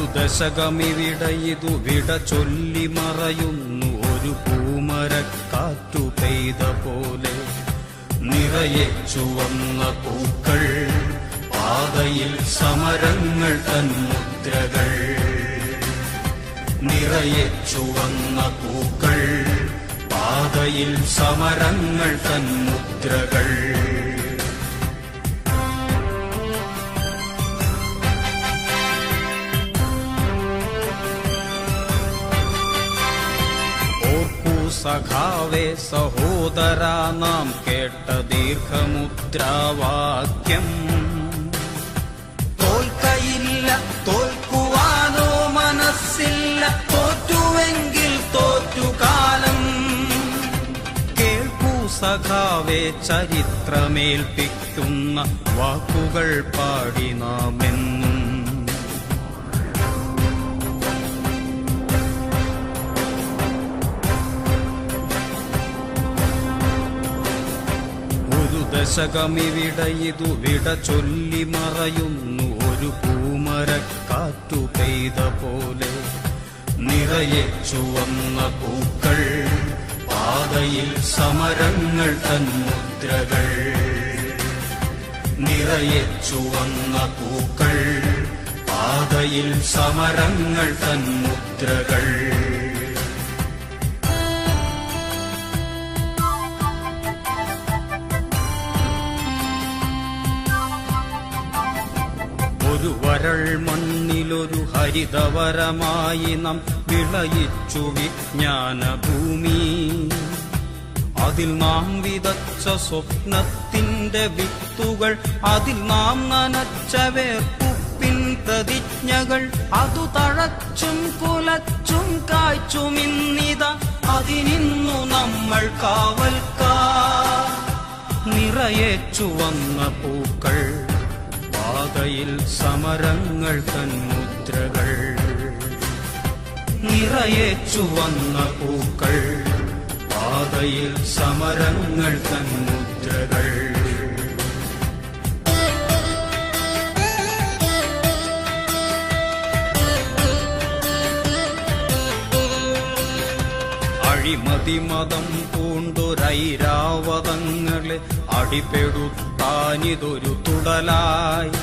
ഒരു ദശകമിവിടെ ഇതു വിട ചൊല്ലി മറയുന്നു. ഒരു പൂമരക്കാറ്റു പെയ്ത പോലെ നിറയെ ചുവന്ന പൂക്കൾ, പാതയിൽ സമരങ്ങൾ തൻ മുദ്രകൾ. നിറയെ ചുവന്ന പൂക്കൾ, പാതയിൽ സമരങ്ങൾ തൻ മുദ്രകൾ. സഖാവേ സഹോദരാ, നാം കേട്ട ദീർഘമുദ്രാവാക്യം. തോൽക്കയില്ല, തോൽക്കുവാനോ മനസ്സില്ല, തോറ്റുവെങ്കിൽ തോറ്റുകാലം. കേൾക്കൂ സഖാവേ, ചരിത്രമേൽപ്പിക്കുന്ന വാക്കുകൾ പാടി നാമെന്നും. ദശകമിവിടെ ഇതു വിട ചൊല്ലി മറയുന്നു. ഒരു പൂമരക്കാറ്റു പെയ്ത പോലെ നിറയെ ചുവന്ന പൂക്കൾ, പാതയിൽ സമരങ്ങൾ തൻ മുദ്രകൾ. നിറയെ ചുവന്ന പൂക്കൾ, പാതയിൽ സമരങ്ങൾ തൻ മുദ്രകൾ. ഒരു വരൾ മണ്ണിലൊരു ഹരിതവരമായി നാം വിളയിച്ചു വിജ്ഞാനഭൂമി. അതിൽ നാം വിതച്ച സ്വപ്നത്തിന്റെ വിത്തുകൾ, അതിൽ നാം നനച്ച വേർപ്പുപ്പിൻ പ്രതിജ്ഞകൾ, അതു തഴച്ചും കുലച്ചും കായ്ച്ചുമിന്നിത അതിനിന്നു നമ്മൾ കാവൽക്കാർ. നിറയെ ചുവന്ന പൂക്കൾ, പാതയിൽ സമരങ്ങൾ തൻ മുദ്രകൾ. നിറയെ ചുവന്ന പൂക്കൾ, പാതയിൽ സമരങ്ങൾ തൻ മുദ്രകൾ. അഴിമതിമതം പൂണ്ടൊരൈരാവതങ്ങളെ അടിപെടുത്താനിതൊരു തുടലായി.